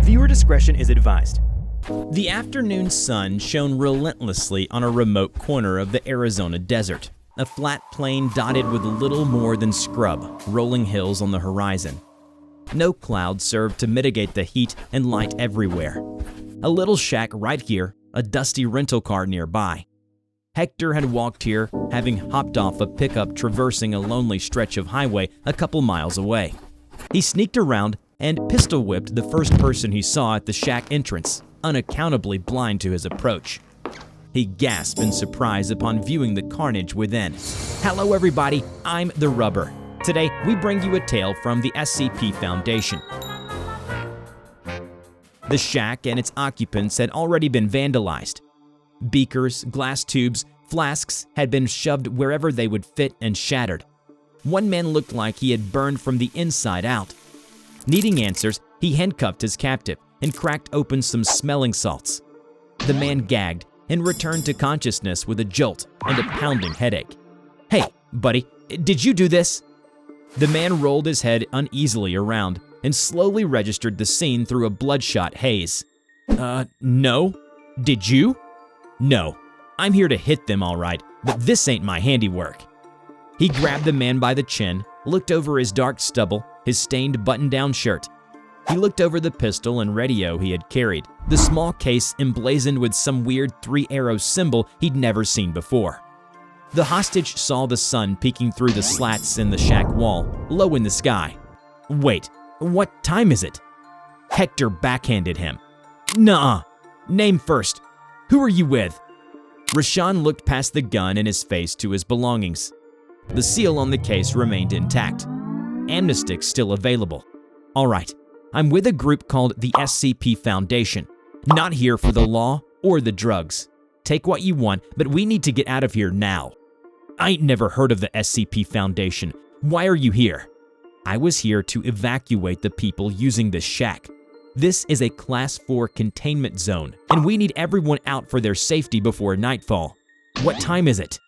Viewer discretion is advised. The afternoon sun shone relentlessly on a remote corner of the Arizona desert, a flat plain dotted with little more than scrub, rolling hills on the horizon. No clouds served to mitigate the heat and light everywhere. A little shack right here, a dusty rental car nearby. Hector had walked here, having hopped off a pickup traversing a lonely stretch of highway a couple miles away. He sneaked around and pistol-whipped the first person he saw at the shack entrance, unaccountably blind to his approach. He gasped in surprise upon viewing the carnage within. Hello everybody, I'm TheRubber. Today, we bring you a tale from the SCP Foundation. The shack and its occupants had already been vandalized. Beakers, glass tubes, flasks had been shoved wherever they would fit and shattered. One man looked like he had burned from the inside out. Needing answers, he handcuffed his captive and cracked open some smelling salts. The man gagged and returned to consciousness with a jolt and a pounding headache. Hey, buddy, did you do this? The man rolled his head uneasily around and slowly registered the scene through a bloodshot haze. No. Did you? No. I'm here to hit them all right, but this ain't my handiwork. He grabbed the man by the chin, looked over his dark stubble, his stained button-down shirt. He looked over the pistol and radio he had carried, the small case emblazoned with some weird three-arrow symbol he'd never seen before. The hostage saw the sun peeking through the slats in the shack wall, low in the sky. Wait, what time is it? Hector backhanded him. Nuh-uh. Name first. Who are you with? Rashawn looked past the gun in his face to his belongings. The seal on the case remained intact. Amnestics still available. All right, I'm with a group called the SCP Foundation. Not here for the law or the drugs. Take what you want, but we need to get out of here now. I ain't never heard of the SCP Foundation. Why are you here? I was here to evacuate the people using this shack. This is a Class 4 containment zone, and we need everyone out for their safety before nightfall. What time is it?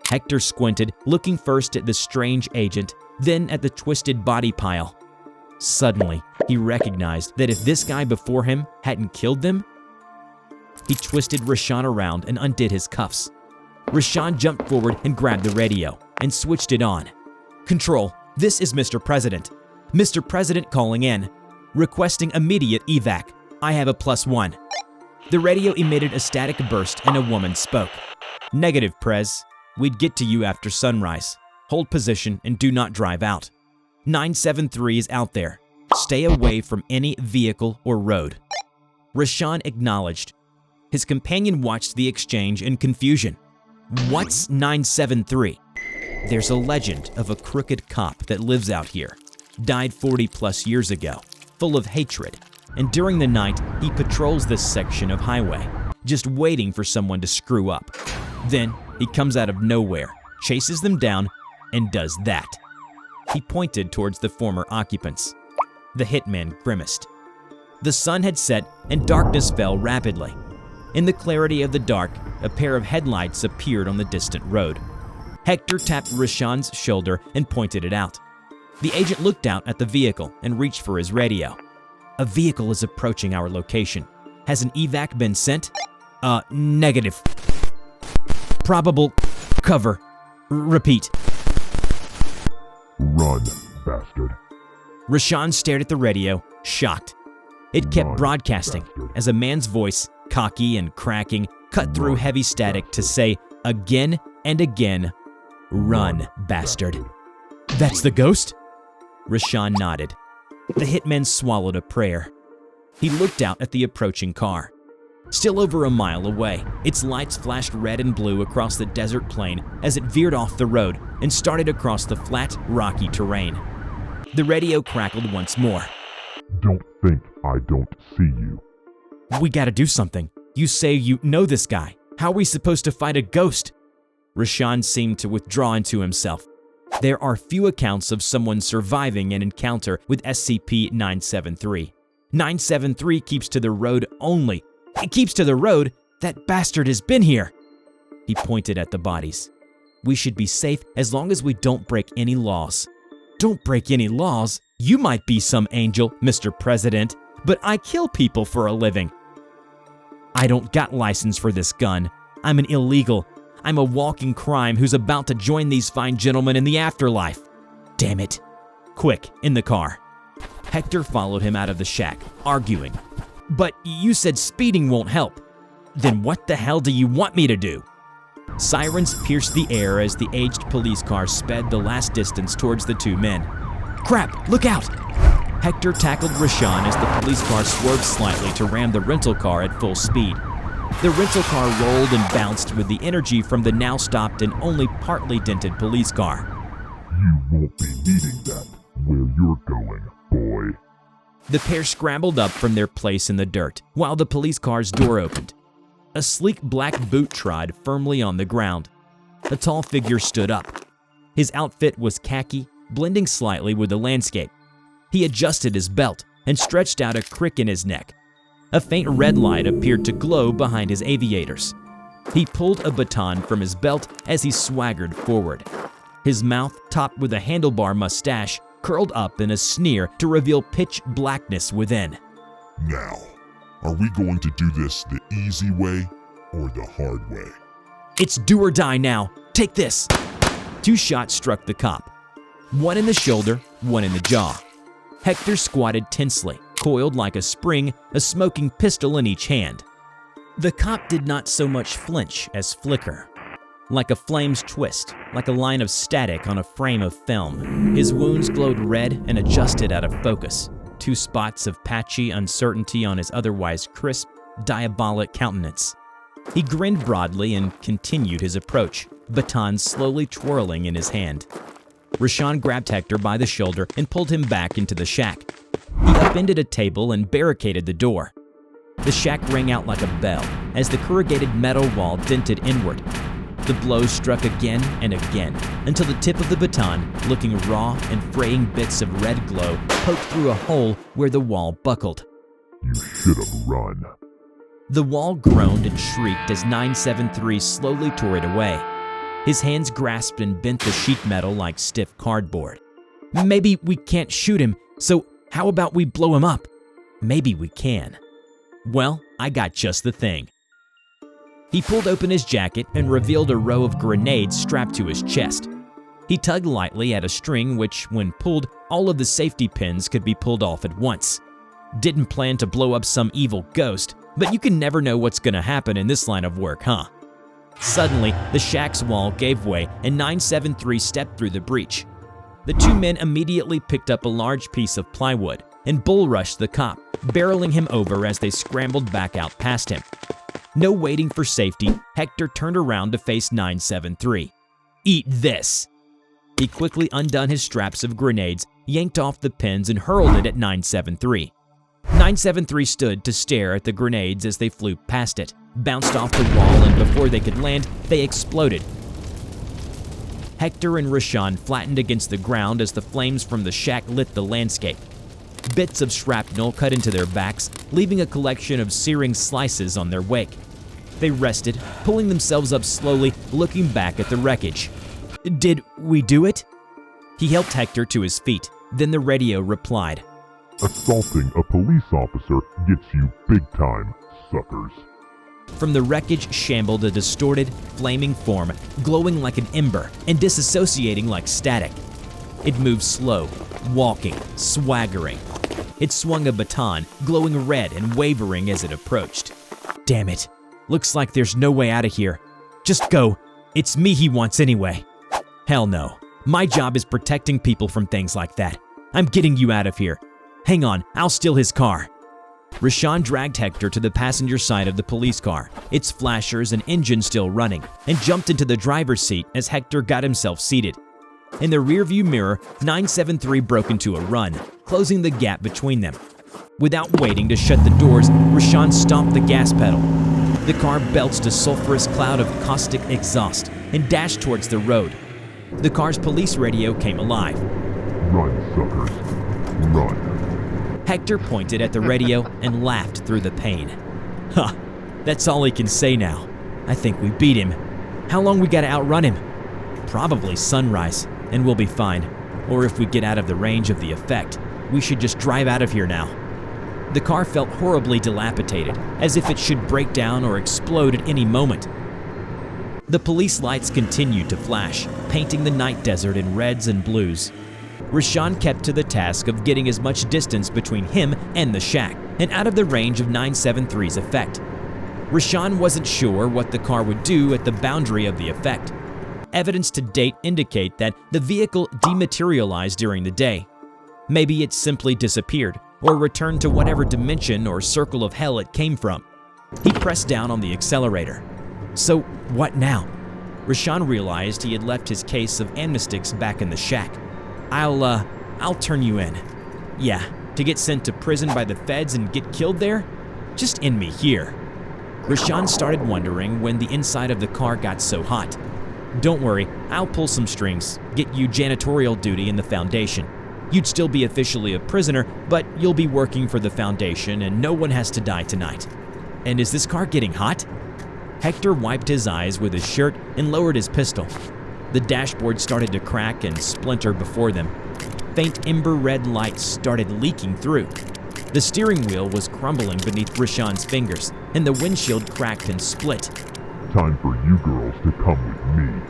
Hector squinted, looking first at the strange agent, then at the twisted body pile. Suddenly, he recognized that if this guy before him hadn't killed them, he twisted Rashawn around and undid his cuffs. Rashawn jumped forward and grabbed the radio and switched it on. Control, this is Mr. President. Mr. President calling in. Requesting immediate evac. I have a +1. The radio emitted a static burst and a woman spoke. Negative, Prez. We'd get to you after sunrise. Hold position and do not drive out. 973 is out there. Stay away from any vehicle or road. Rashawn acknowledged. His companion watched the exchange in confusion. What's 973? There's a legend of a crooked cop that lives out here. Died 40+ years ago, full of hatred. And during the night, he patrols this section of highway, just waiting for someone to screw up. Then, he comes out of nowhere, chases them down, and does that. He pointed towards the former occupants. The hitman grimaced. The sun had set and darkness fell rapidly. In the clarity of the dark, a pair of headlights appeared on the distant road. Hector tapped Rashawn's shoulder and pointed it out. The agent looked out at the vehicle and reached for his radio. A vehicle is approaching our location. Has an evac been sent? Negative. Probable cover. Repeat. Run, bastard. Rashawn stared at the radio, shocked. It kept Run, broadcasting bastard. as a man's voice, cocky and cracking, cut through heavy static to say again and again, Run, bastard. That's the ghost? Rashawn nodded. The hitman swallowed a prayer. He looked out at the approaching car. Still over a mile away, its lights flashed red and blue across the desert plain as it veered off the road and started across the flat, rocky terrain. The radio crackled once more. Don't think I don't see you. We gotta do something. You say you know this guy. How are we supposed to fight a ghost? Rashawn seemed to withdraw into himself. There are few accounts of someone surviving an encounter with SCP-973. 973 keeps to the road only. It keeps to the road? That bastard has been here. He pointed at the bodies. We should be safe as long as we don't break any laws. Don't break any laws? You might be some angel, Mr. President, but I kill people for a living. I don't got license for this gun. I'm an illegal. I'm a walking crime who's about to join these fine gentlemen in the afterlife. Damn it. Quick, in the car. Hector followed him out of the shack, arguing. But you said speeding won't help. Then what the hell do you want me to do? Sirens pierced the air as the aged police car sped the last distance towards the two men. Crap, look out! Hector tackled Rashawn as the police car swerved slightly to ram the rental car at full speed. The rental car rolled and bounced with the energy from the now stopped and only partly dented police car. You won't be needing that where you're going, boy. The pair scrambled up from their place in the dirt while the police car's door opened. A sleek black boot trod firmly on the ground. A tall figure stood up. His outfit was khaki, blending slightly with the landscape. He adjusted his belt and stretched out a crick in his neck. A faint red light appeared to glow behind his aviators. He pulled a baton from his belt as he swaggered forward. His mouth, topped with a handlebar mustache, curled up in a sneer to reveal pitch blackness within. Now, are we going to do this the easy way or the hard way? It's do or die now. Take this. 2 shots struck the cop. One in the shoulder, one in the jaw. Hector squatted tensely, coiled like a spring, a smoking pistol in each hand. The cop did not so much flinch as flicker. Like a flame's twist, like a line of static on a frame of film. His wounds glowed red and adjusted out of focus. 2 spots of patchy uncertainty on his otherwise crisp, diabolic countenance. He grinned broadly and continued his approach, baton slowly twirling in his hand. Rashawn grabbed Hector by the shoulder and pulled him back into the shack. He upended a table and barricaded the door. The shack rang out like a bell as the corrugated metal wall dented inward. The blows struck again and again until the tip of the baton, looking raw and fraying bits of red glow, poked through a hole where the wall buckled. You should have run. The wall groaned and shrieked as 973 slowly tore it away. His hands grasped and bent the sheet metal like stiff cardboard. Maybe we can't shoot him, so how about we blow him up? Maybe we can. Well, I got just the thing. He pulled open his jacket and revealed a row of grenades strapped to his chest. He tugged lightly at a string which, when pulled, all of the safety pins could be pulled off at once. Didn't plan to blow up some evil ghost, but you can never know what's gonna happen in this line of work, huh? Suddenly, the shack's wall gave way and 973 stepped through the breach. The 2 men immediately picked up a large piece of plywood and bull-rushed the cop, barreling him over as they scrambled back out past him. No waiting for safety, Hector turned around to face 973. Eat this! He quickly undone his straps of grenades, yanked off the pins and hurled it at 973. 973 stood to stare at the grenades as they flew past it, bounced off the wall, and before they could land, they exploded. Hector and Rashawn flattened against the ground as the flames from the shack lit the landscape. Bits of shrapnel cut into their backs, leaving a collection of searing slices on their wake. They rested, pulling themselves up slowly, looking back at the wreckage. Did we do it? He helped Hector to his feet. Then the radio replied. Assaulting a police officer gets you big time, suckers. From the wreckage shambled a distorted, flaming form, glowing like an ember and disassociating like static. It moved slow, walking, swaggering. It swung a baton, glowing red and wavering as it approached. Damn it. Looks like there's no way out of here. Just go. It's me he wants anyway. Hell no. My job is protecting people from things like that. I'm getting you out of here. Hang on, I'll steal his car. Rashawn dragged Hector to the passenger side of the police car, its flashers and engine still running, and jumped into the driver's seat as Hector got himself seated. In the rearview mirror, 973 broke into a run, closing the gap between them. Without waiting to shut the doors, Rashawn stomped the gas pedal. The car belched a sulfurous cloud of caustic exhaust and dashed towards the road. The car's police radio came alive. Run, suckers. Run. Hector pointed at the radio and laughed through the pain. Huh, that's all he can say now. I think we beat him. How long we gotta outrun him? Probably sunrise, and we'll be fine. Or if we get out of the range of the effect, we should just drive out of here now. The car felt horribly dilapidated, as if it should break down or explode at any moment. The police lights continued to flash, painting the night desert in reds and blues. Rashawn kept to the task of getting as much distance between him and the shack, and out of the range of 973's effect. Rashawn wasn't sure what the car would do at the boundary of the effect. Evidence to date indicate that the vehicle dematerialized during the day. Maybe it simply disappeared, or returned to whatever dimension or circle of hell it came from. He pressed down on the accelerator. So what now? Rashawn realized he had left his case of amnestics back in the shack. I'll turn you in. Yeah, to get sent to prison by the feds and get killed there? Just end me here. Rashawn started wondering when the inside of the car got so hot. Don't worry, I'll pull some strings, get you janitorial duty in the Foundation. You'd still be officially a prisoner, but you'll be working for the Foundation and no one has to die tonight. And is this car getting hot? Hector wiped his eyes with his shirt and lowered his pistol. The dashboard started to crack and splinter before them. Faint ember red lights started leaking through. The steering wheel was crumbling beneath Rashawn's fingers, and the windshield cracked and split. Time for you girls to come with me.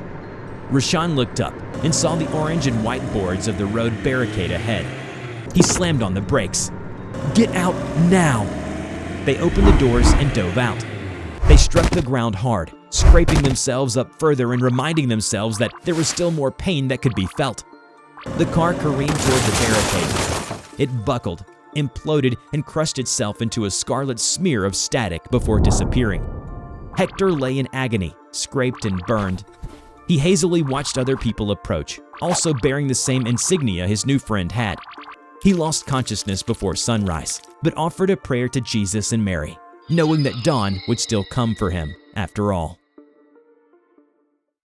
Rashawn looked up and saw the orange and white boards of the road barricade ahead. He slammed on the brakes. Get out now! They opened the doors and dove out. They struck the ground hard, scraping themselves up further and reminding themselves that there was still more pain that could be felt. The car careened toward the barricade. It buckled, imploded, and crushed itself into a scarlet smear of static before disappearing. Hector lay in agony, scraped and burned. He hazily watched other people approach, also bearing the same insignia his new friend had. He lost consciousness before sunrise, but offered a prayer to Jesus and Mary, knowing that dawn would still come for him after all.